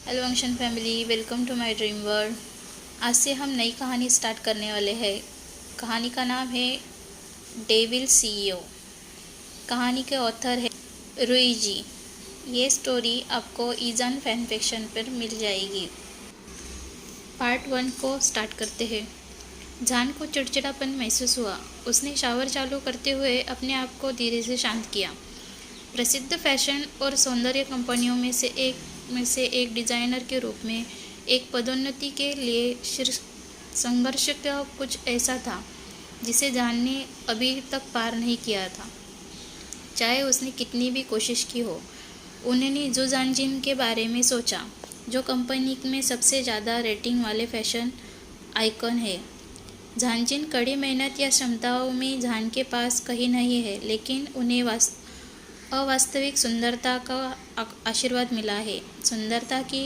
Hello Anshan family, welcome to my dream world. आज से हम नई कहानी स्टार्ट करने वाले हैं। कहानी का नाम है डेविल सीईओ। कहानी के ऑथर है रुई जी। ये स्टोरी आपको ईजान फैन फिक्शन पर मिल जाएगी। पार्ट 1 को स्टार्ट करते हैं। जान को चिड़चिड़ापन महसूस हुआ। उसने शावर चालू करते हुए अपने आप को धीरे से शांत किया। प्रसिद्ध फैशन और सौंदर्य कंपनियों में से एक डिज़ाइनर के रूप में एक पदोन्नति के लिए संघर्ष का कुछ ऐसा था जिसे जान ने अभी तक पार नहीं किया था, चाहे उसने कितनी भी कोशिश की हो। उन्होंने जो जानजिन के बारे में सोचा, जो कंपनी में सबसे ज़्यादा रेटिंग वाले फैशन आइकन है। जानजिन कड़ी मेहनत या क्षमताओं में जान के पास कहीं नहीं है, लेकिन उन्हें अवास्तविक सुंदरता का आशीर्वाद मिला है। सुंदरता की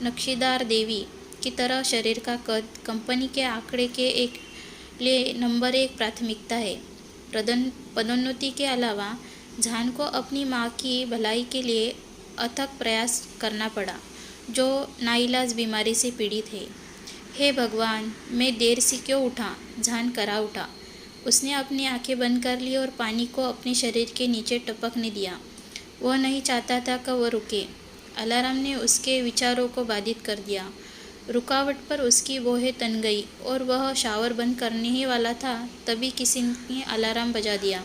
नक्शीदार देवी की तरह शरीर का कद कंपनी के आंकड़े के लिए नंबर 1 प्राथमिकता है। पदोन्नति के अलावा जान को अपनी माँ की भलाई के लिए अथक प्रयास करना पड़ा, जो नाइलाज बीमारी से पीड़ित है। हे भगवान, मैं देर से क्यों उठा? जान करा उठा। उसने अपनी आंखें बंद कर ली और पानी को अपने शरीर के नीचे टपकने दिया। वह नहीं चाहता था कि वह रुके। अलार्म ने उसके विचारों को बाधित कर दिया। रुकावट पर उसकी भौहें तन गई और वह शावर बंद करने ही वाला था, तभी किसी ने अलार्म बजा दिया।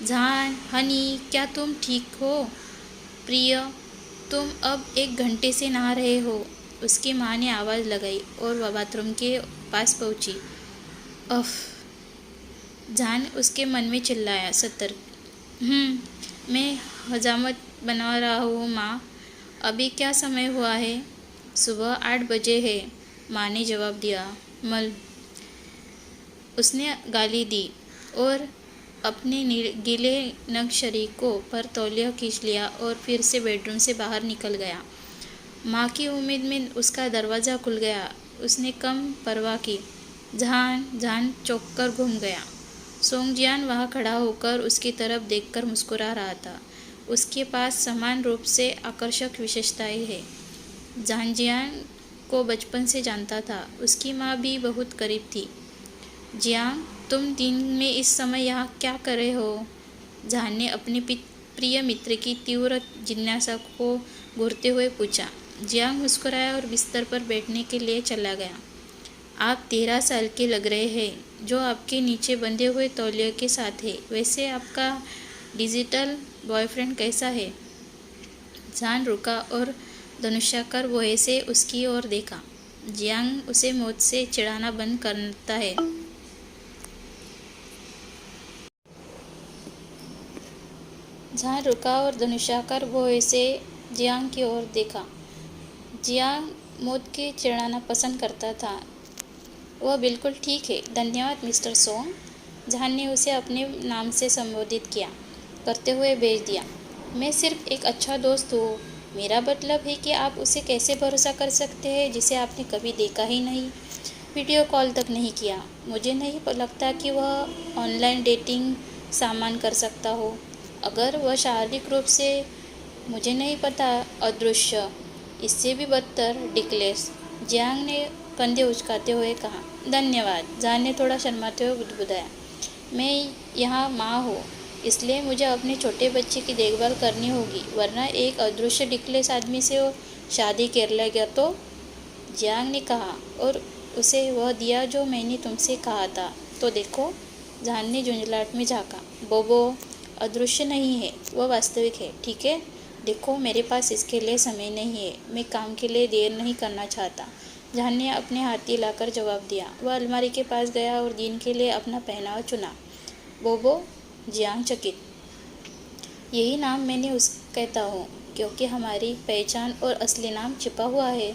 जान, हनी, क्या तुम ठीक हो? प्रिय, तुम अब 1 घंटे से नहा रहे हो। उसकी माँ ने आवाज़ लगाई और वह बाथरूम के पास पहुंची। अफ, जान उसके मन में चिल्लाया। सतर्क। मैं हजामत बना रहा हूँ माँ। अभी क्या समय हुआ है? सुबह 8 बजे है, माँ ने जवाब दिया। मल। उसने गाली दी और अपने गीले नग्न शरीर को पर तौलिया खींच लिया और फिर से बेडरूम से बाहर निकल गया। माँ की उम्मीद में उसका दरवाज़ा खुल गया। उसने कम परवाह की। जान चौंक कर घूम गया। सोंगजियान वहाँ खड़ा होकर उसकी तरफ देखकर मुस्कुरा रहा था। उसके पास समान रूप से आकर्षक विशेषताएं हैं। जानजियान को बचपन से जानता था। उसकी माँ भी बहुत करीब थी। जियांग, तुम दिन में इस समय यहाँ क्या कर रहे हो? जान ने अपने प्रिय मित्र की तीव्र जिज्ञासा को घूरते हुए पूछा। जियांग मुस्कुराया और बिस्तर पर बैठने के लिए चला गया। आप 13 साल के लग रहे हैं, जो आपके नीचे बंधे हुए तौलिए के साथ है। वैसे आपका डिजिटल बॉयफ्रेंड कैसा है? जान रुका और धनुषाकार वोहे से उसकी ओर देखा। जियांग उसे मौत से चिढ़ाना बंद करता है। जान रुका और धनुषाकार वोहे से जियांग की ओर देखा। जियांग मौत के चिढ़ाना पसंद करता था। वह बिल्कुल ठीक है, धन्यवाद मिस्टर सोंग। जहान ने उसे अपने नाम से संबोधित किया करते हुए भेज दिया। मैं सिर्फ एक अच्छा दोस्त हूँ। मेरा मतलब है कि आप उसे कैसे भरोसा कर सकते हैं जिसे आपने कभी देखा ही नहीं, वीडियो कॉल तक नहीं किया। मुझे नहीं लगता कि वह ऑनलाइन डेटिंग सामान कर सकता हो। अगर वह शारीरिक रूप से, मुझे नहीं पता, अदृश्य, इससे भी बदतर, डिक्लेस। जियांग ने कंधे उचकाते हुए कहा। धन्यवाद, जान ने थोड़ा शर्माते हुए बुदबुदाया। मैं यहाँ माँ हूँ, इसलिए मुझे अपने छोटे बच्चे की देखभाल करनी होगी, वरना एक अदृश्य डिक्लेस आदमी से वो शादी कर लेगा तो? जियांग ने कहा, और उसे वह दिया जो मैंने तुमसे कहा था। तो देखो, जान ने झुंझलाहट में झाँका। बोबो, अदृश्य नहीं है, वह वास्तविक है, ठीक है? देखो, मेरे पास इसके लिए समय नहीं है। मैं काम के लिए देर नहीं करना चाहता। जान ने अपने हाथ हिलाकर जवाब दिया। वह अलमारी के पास गया और दिन के लिए अपना पहनावा चुना। बोबो, जियांग चकित। यही नाम मैंने कहता हूँ, क्योंकि हमारी पहचान और असली नाम छिपा हुआ है।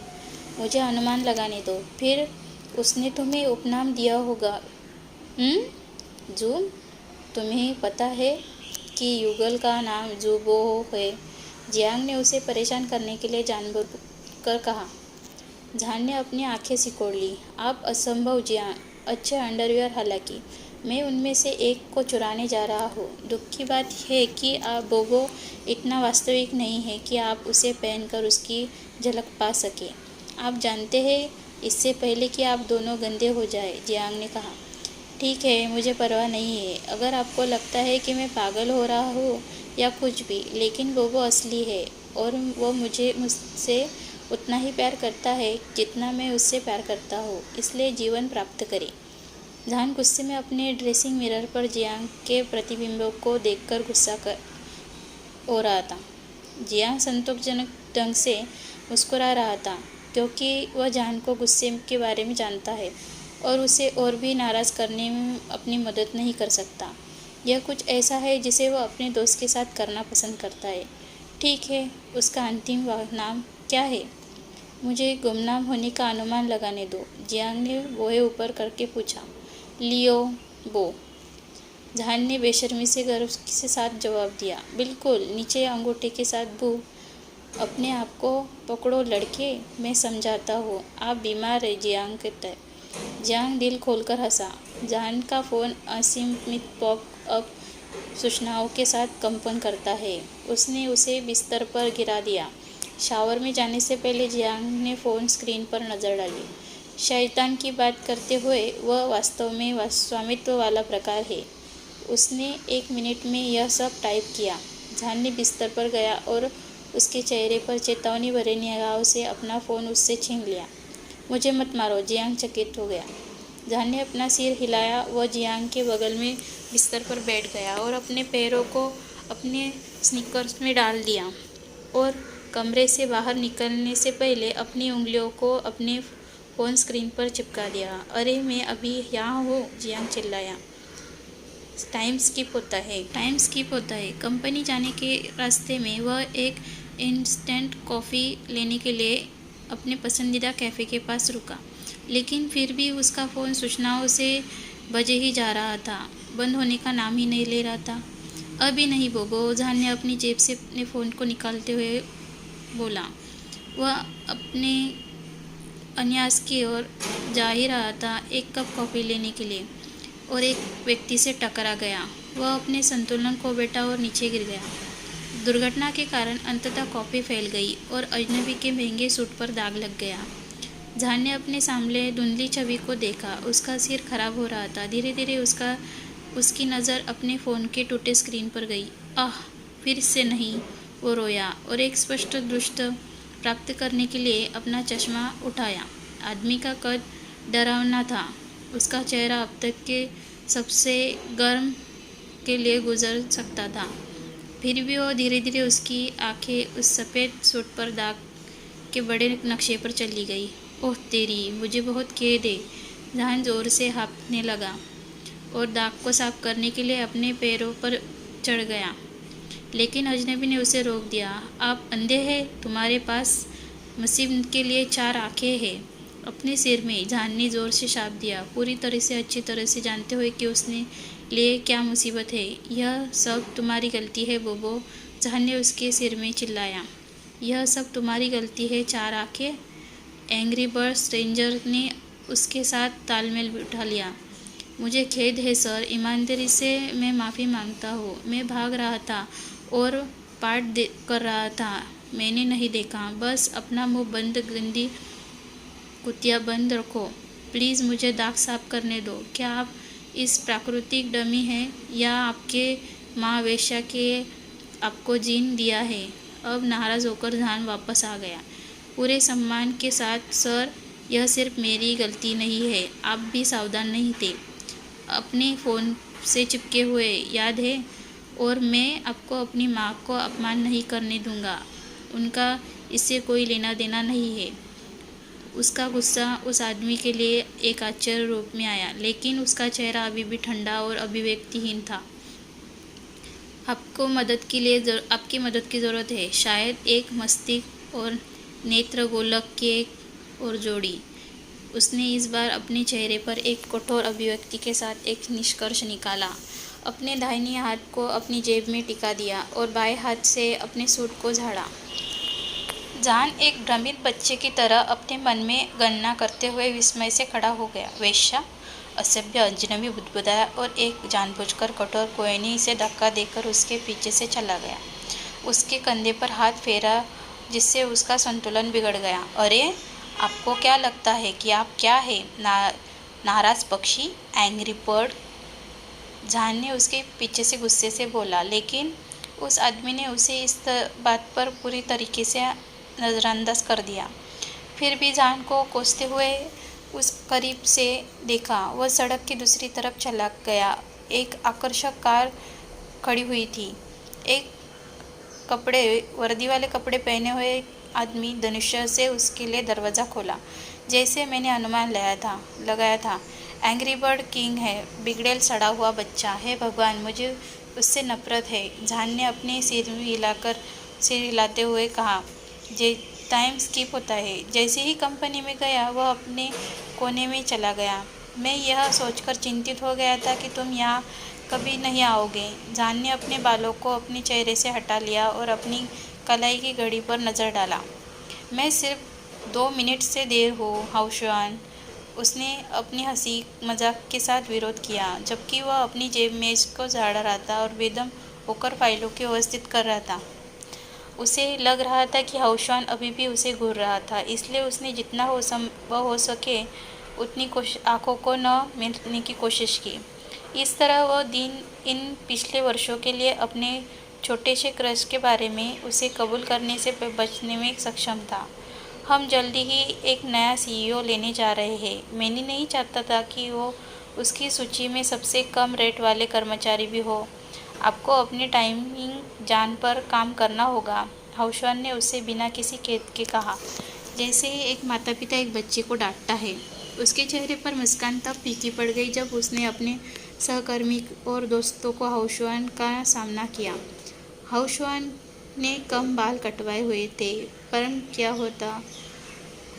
मुझे अनुमान लगाने दो, फिर उसने तुम्हें उपनाम दिया होगा। जूम, तुम्हें पता है कि युगल का नाम जूबो है? जियांग ने उसे परेशान करने के लिए जानबूझकर कहा। जान ने अपनी आंखें सिकोड़ ली। आप असंभव जियांग। अच्छे अंडरवियर, हालांकि मैं उनमें से एक को चुराने जा रहा हूँ। दुख की बात है कि आप बोबो इतना वास्तविक नहीं है कि आप उसे पहनकर उसकी झलक पा सके। आप जानते हैं, इससे पहले कि आप दोनों गंदे हो जाए, जियांग ने कहा। ठीक है, मुझे परवाह नहीं है। अगर आपको लगता है कि मैं पागल हो रहा हूँ या कुछ भी, लेकिन वो असली है और वो मुझसे उतना ही प्यार करता है जितना मैं उससे प्यार करता हूँ। इसलिए जीवन प्राप्त करें। जहान गुस्से में अपने ड्रेसिंग मिरर पर जियांग के प्रतिबिंबों को देखकर गुस्सा हो रहा था। जियांग संतोषजनक ढंग से मुस्कुरा रहा था, क्योंकि वह जहान को गुस्से के बारे में जानता है और उसे और भी नाराज़ करने में अपनी मदद नहीं कर सकता। यह कुछ ऐसा है जिसे वह अपने दोस्त के साथ करना पसंद करता है। ठीक है, उसका अंतिम नाम क्या है? मुझे गुमनाम होने का अनुमान लगाने दो, जियांग ने बोहे ऊपर करके पूछा। लियो बो, जहान ने बेशर्मी से गर्व के साथ जवाब दिया। बिल्कुल, नीचे अंगूठे के साथ बू। अपने आप को पकड़ो लड़के, मैं समझाता हूँ। आप बीमार है, जियांग कहता है। जियांग दिल खोलकर हंसा। जहान का फ़ोन असीमित पॉप अप सूचनाओं के साथ कंपन करता है। उसने उसे बिस्तर पर गिरा दिया। शावर में जाने से पहले जियांग ने फ़ोन स्क्रीन पर नज़र डाली। शैतान की बात करते हुए, वह वास्तव में स्वामित्व वाला प्रकार है। उसने 1 मिनट में यह सब टाइप किया। जहान ने बिस्तर पर गया और उसके चेहरे पर चेतावनी भरे निगाहों से अपना फ़ोन उससे छीन लिया। मुझे मत मारो, जियांग चकित हो गया। जहान ने अपना सिर हिलाया। वह जियांग के बगल में बिस्तर पर बैठ गया और अपने पैरों को अपने स्नीकर्स में डाल दिया और कमरे से बाहर निकलने से पहले अपनी उंगलियों को अपने फ़ोन स्क्रीन पर चिपका दिया। अरे, मैं अभी यहाँ हूँ, जियांग चिल्लाया। टाइम स्किप होता है। कंपनी जाने के रास्ते में वह एक इंस्टेंट कॉफ़ी लेने के लिए अपने पसंदीदा कैफ़े के पास रुका, लेकिन फिर भी उसका फ़ोन सूचनाओं से बजे ही जा रहा था, बंद होने का नाम ही नहीं ले रहा था। अभी नहीं बोबो, जहान ने अपनी जेब से अपने फ़ोन को निकालते हुए बोला। वह अपने अन्यास की ओर जा ही रहा था, एक कप कॉफ़ी लेने के लिए, और एक व्यक्ति से टकरा गया। वह अपने संतुलन खो बैठा और नीचे गिर गया। दुर्घटना के कारण अंततः कॉफ़ी फैल गई और अजनबी के महंगे सूट पर दाग लग गया। जहान ने अपने सामने धुंधली छवि को देखा। उसका सिर खराब हो रहा था। धीरे धीरे उसकी नज़र अपने फ़ोन के टूटे स्क्रीन पर गई। आह, फिर से नहीं, वो रोया और एक स्पष्ट दृश्य प्राप्त करने के लिए अपना चश्मा उठाया। आदमी का कद डरावना था। उसका चेहरा अब तक के सबसे गर्म के लिए गुजर सकता था। फिर भी वो धीरे धीरे उसकी आंखें उस सफ़ेद सूट पर दाग के बड़े नक्शे पर चली गई। ओह तेरी, मुझे बहुत खेद है। जहान जोर से हाँफने लगा और दाग को साफ करने के लिए अपने पैरों पर चढ़ गया, लेकिन अजनबी ने उसे रोक दिया। आप अंधे हैं? तुम्हारे पास मुसीबत के लिए 4 आंखें हैं अपने सिर में, जहान ने जोर से शाप दिया, पूरी तरह से अच्छी तरह से जानते हुए कि उसने लिए क्या मुसीबत है। यह सब तुम्हारी गलती है बोबो, जहान ने उसके सिर में चिल्लाया। यह सब तुम्हारी गलती है, 4 आंखें। एंग्री बर्ड स्ट्रेंजर ने उसके साथ तालमेल बिठा लिया। मुझे खेद है सर, ईमानदारी से मैं माफ़ी मांगता हूँ। मैं भाग रहा था और पाठ कर रहा था, मैंने नहीं देखा। बस अपना मुंह बंद, गंदी कुतिया बंद रखो। प्लीज़ मुझे दाग साफ करने दो। क्या आप इस प्राकृतिक डमी हैं या आपके माँ वेश्या के आपको जीन दिया है? अब नाराज़ होकर जहान वापस आ गया। पूरे सम्मान के साथ सर, यह सिर्फ मेरी गलती नहीं है, आप भी सावधान नहीं थे, अपने फ़ोन से चिपके हुए, याद है? और मैं आपको अपनी माँ को अपमान नहीं करने दूंगा, उनका इससे कोई लेना देना नहीं है। उसका गुस्सा उस आदमी के लिए एक आश्चर्य रूप में आया, लेकिन उसका चेहरा अभी भी ठंडा और अभिव्यक्तिहीन था। आपकी मदद की ज़रूरत है, शायद एक मस्तिष्क और नेत्र गोलक की एक और जोड़ी। उसने इस बार अपने चेहरे पर एक कठोर अभिव्यक्ति के साथ एक निष्कर्ष निकाला, अपने दाहिने हाथ को अपनी जेब में टिका दिया और बाएं हाथ से अपने सूट को झाड़ा। जहान एक भ्रमित बच्चे की तरह अपने मन में गणना करते हुए विस्मय से खड़ा हो गया। वेश्या, असभ्य, अजनबी बुदबुदाया और एक जानबूझकर कठोर कोयनी से धक्का देकर उसके पीछे से चला गया। उसके कंधे पर हाथ फेरा जिससे उसका संतुलन बिगड़ गया। अरे, आपको क्या लगता है कि आप क्या है? नाराज पक्षी, एंग्री बर्ड, जहान ने उसके पीछे से गुस्से से बोला, लेकिन उस आदमी ने उसे इस बात पर पूरी तरीके से नज़रअंदाज कर दिया। फिर भी जहान को कोसते हुए उस करीब से देखा। वह सड़क की दूसरी तरफ चला गया। एक आकर्षक कार खड़ी हुई थी। एक वर्दी वाले कपड़े पहने हुए आदमी धनुष्य से उसके लिए दरवाज़ा खोला। जैसे मैंने अनुमान लगाया था, एंग्री बर्ड किंग है, बिगड़ेल सड़ा हुआ बच्चा है। भगवान, मुझे उससे नफरत है। जहान ने अपने सिर हिलाते हुए कहा। टाइम स्किप होता है। जैसे ही कंपनी में गया, वह अपने कोने में चला गया। मैं यह सोचकर चिंतित हो गया था कि तुम यहाँ कभी नहीं आओगे। जहान ने अपने बालों को अपने चेहरे से हटा लिया और अपनी कलाई की घड़ी पर नज़र डाला। मैं सिर्फ 2 मिनट से देर हो, हाउशुआन, उसने अपनी हंसी मजाक के साथ विरोध किया, जबकि वह अपनी जेब में इसको झाड़ रहा था और बेदम होकर फाइलों को व्यवस्थित कर रहा था। उसे लग रहा था कि हाउशुआन अभी भी उसे घूर रहा था, इसलिए उसने जितना हो सके उतनी आँखों को न मिलने की कोशिश की। इस तरह वह दिन इन पिछले वर्षों के लिए अपने छोटे से क्रश के बारे में उसे कबूल करने से बचने में सक्षम था। हम जल्दी ही एक नया सीईओ लेने जा रहे हैं। मैंने नहीं चाहता था कि वो उसकी सूची में सबसे कम रेट वाले कर्मचारी भी हो। आपको अपनी टाइमिंग जान पर काम करना होगा, हाउशुआन ने उससे बिना किसी खेद के कहा, जैसे ही एक माता पिता एक बच्चे को डांटता है। उसके चेहरे पर मुस्कान तब फीकी पड़ गई जब उसने अपने सहकर्मी और दोस्तों को हाउशुआन का सामना किया। हाउशुआन ने कम बाल कटवाए हुए थे, परम किया होता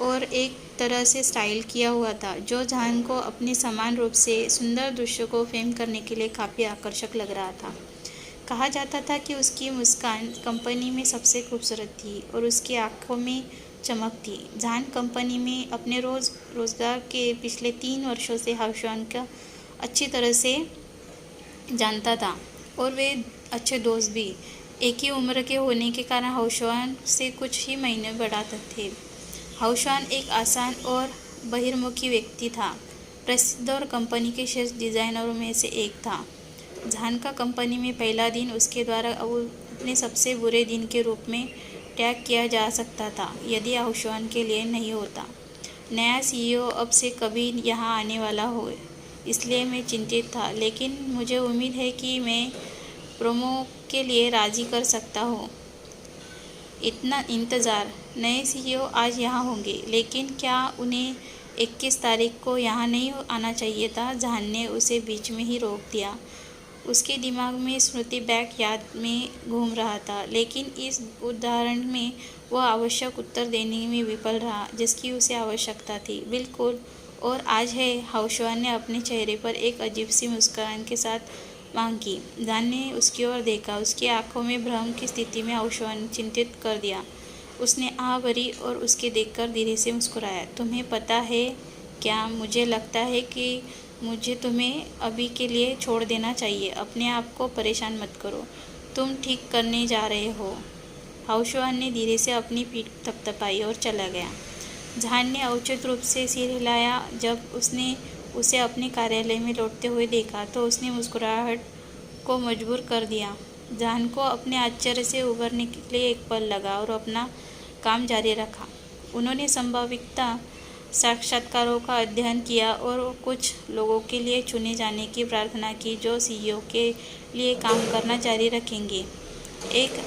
और एक तरह से स्टाइल किया हुआ था, जो जहान को अपने समान रूप से सुंदर दृश्य को फ्रेम करने के लिए काफ़ी आकर्षक लग रहा था। कहा जाता था कि उसकी मुस्कान कंपनी में सबसे खूबसूरत थी और उसकी आंखों में चमक थी। जहान कंपनी में अपने रोज़गार के पिछले 3 वर्षों से हाउशुआन का अच्छी तरह से जानता था और वे अच्छे दोस्त भी। एक ही उम्र के होने के कारण हाउशुआन से कुछ ही महीने बड़ा थे। हाउशुआन एक आसान और बहिर्मुखी व्यक्ति था, प्रसिद्ध और कंपनी के श्रेष्ठ डिज़ाइनरों में से एक था। जहान का कंपनी में पहला दिन उसके द्वारा अपने सबसे बुरे दिन के रूप में टैग किया जा सकता था यदि हाउशुआन के लिए नहीं होता। नया सीईओ अब से कभी यहाँ आने वाला हो, इसलिए मैं चिंतित था, लेकिन मुझे उम्मीद है कि मैं प्रोमो के लिए राज़ी कर सकता हूँ। इतना इंतज़ार। नए सीईओ आज यहाँ होंगे, लेकिन क्या उन्हें 21 तारीख को यहाँ नहीं आना चाहिए था? जहान ने उसे बीच में ही रोक दिया। उसके दिमाग में स्मृति बैग याद में घूम रहा था, लेकिन इस उदाहरण में वह आवश्यक उत्तर देने में विफल रहा जिसकी उसे आवश्यकता थी। बिल्कुल, और आज है। हाउशुआन ने अपने चेहरे पर एक अजीब सी मुस्कान के साथ मांग की। जहान ने उसकी ओर देखा। उसकी आंखों में भ्रम की स्थिति में हाउशुआन चिंतित कर दिया। उसने आह भरी और उसके देखकर धीरे से मुस्कुराया। तुम्हें पता है क्या, मुझे लगता है कि मुझे तुम्हें अभी के लिए छोड़ देना चाहिए। अपने आप को परेशान मत करो, तुम ठीक करने जा रहे हो। हाउशुआन ने धीरे से अपनी पीठ थपथपाई और चला गया। जहान ने औचित रूप से सिर हिलाया। जब उसने उसे अपने कार्यालय में लौटते हुए देखा तो उसने मुस्कुराहट को मजबूर कर दिया। जहान को अपने आश्चर्य से उभरने के लिए एक पल लगा और अपना काम जारी रखा। उन्होंने संभावित साक्षात्कारों का अध्ययन किया और कुछ लोगों के लिए चुने जाने की प्रार्थना की जो सीईओ के लिए काम करना जारी रखेंगे। एक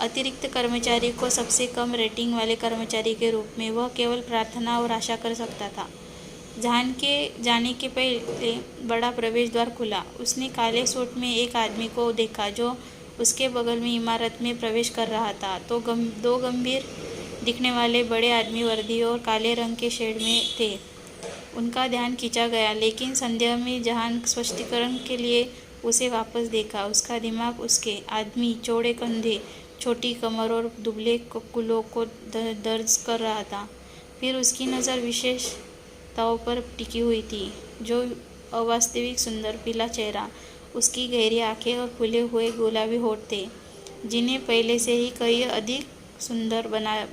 अतिरिक्त कर्मचारी को सबसे कम रेटिंग वाले कर्मचारी के रूप में वह केवल प्रार्थना और आशा कर सकता था। जहान के जाने के पहले बड़ा प्रवेश द्वार खुला। उसने काले सूट में एक आदमी को देखा जो उसके बगल में इमारत में प्रवेश कर रहा था। तो दो गंभीर दिखने वाले बड़े आदमी वर्दी और काले रंग के शेड में थे। उनका ध्यान खींचा गया, लेकिन संदेह में जहान स्पष्टीकरण के लिए उसे वापस देखा। उसका दिमाग उसके आदमी, चौड़े कंधे, छोटी कमर और दुबले कुलों को दर्ज कर रहा था। फिर उसकी नज़र विशेषताओं पर टिकी हुई थी, जो अवास्तविक सुंदर पीला चेहरा, उसकी गहरी आंखें और फूले हुए गुलाबी होठ थे, जिन्हें पहले से ही कई अधिक सुंदर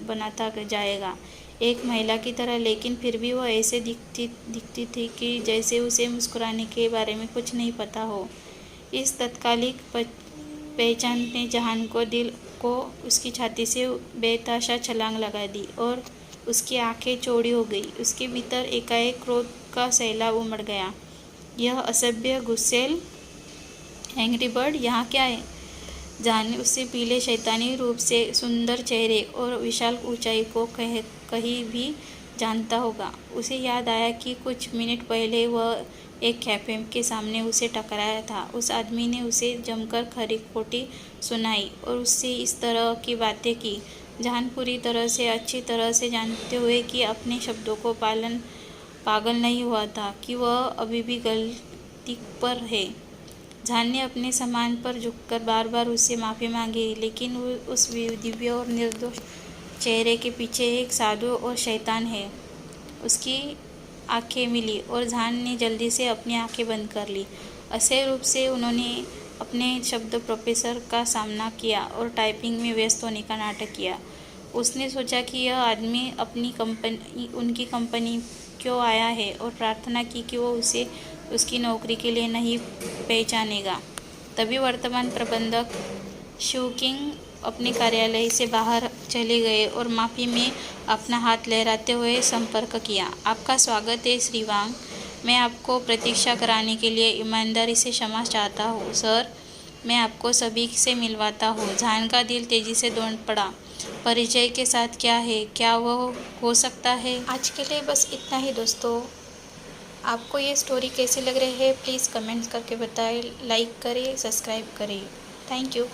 बनाता जाएगा, एक महिला की तरह। लेकिन फिर भी वह ऐसे दिखती थी कि जैसे उसे मुस्कुराने के बारे में कुछ नहीं पता हो। इस तत्कालिक पहचान ने जहान को दिल को उसकी छाती से बेतहाशा छलांग लगा दी और उसकी आंखें चौड़ी हो गई। उसके भीतर एकाएक क्रोध का सैलाब उमड़ गया। यह असभ्य, गुस्सैल एंग्री बर्ड यहाँ क्या है? जहान ने उससे पीले शैतानी रूप से सुंदर चेहरे और विशाल ऊंचाई को कहीं भी जानता होगा। उसे याद आया कि कुछ मिनट पहले वह एक कैफे के सामने उसे टकराया था। उस आदमी ने उसे जमकर खरी खोटी सुनाई और उससे इस तरह की बातें की। जहान पूरी तरह से अच्छी तरह से जानते हुए कि अपने शब्दों को पागल नहीं हुआ था कि वह अभी भी गलती पर है। जहान ने अपने सामान पर झुककर बार बार उससे माफ़ी मांगी, लेकिन उस दिव्य और निर्दोष चेहरे के पीछे एक साधु और शैतान है। उसकी आंखें मिली और जहान ने जल्दी से अपनी आंखें बंद कर ली। असह्य रूप से उन्होंने अपने शब्द प्रोफेसर का सामना किया और टाइपिंग में व्यस्त होने का नाटक किया। उसने सोचा कि यह आदमी उनकी कंपनी क्यों आया है और प्रार्थना की कि वो उसे उसकी नौकरी के लिए नहीं पहचानेगा। तभी वर्तमान प्रबंधक शिवकिंग अपने कार्यालय से बाहर चले गए और माफ़ी में अपना हाथ लहराते हुए संपर्क किया। आपका स्वागत है श्री वांग। मैं आपको प्रतीक्षा कराने के लिए ईमानदारी से क्षमा चाहता हूँ सर। मैं आपको सभी से मिलवाता हूँ। जहान का दिल तेजी से दौड़ पड़ा। परिचय के साथ क्या है? क्या वो हो सकता है? आज के लिए बस इतना ही दोस्तों। आपको ये स्टोरी कैसी लग रही है प्लीज़ कमेंट्स करके बताएं, लाइक करें, सब्सक्राइब करें। Thank you.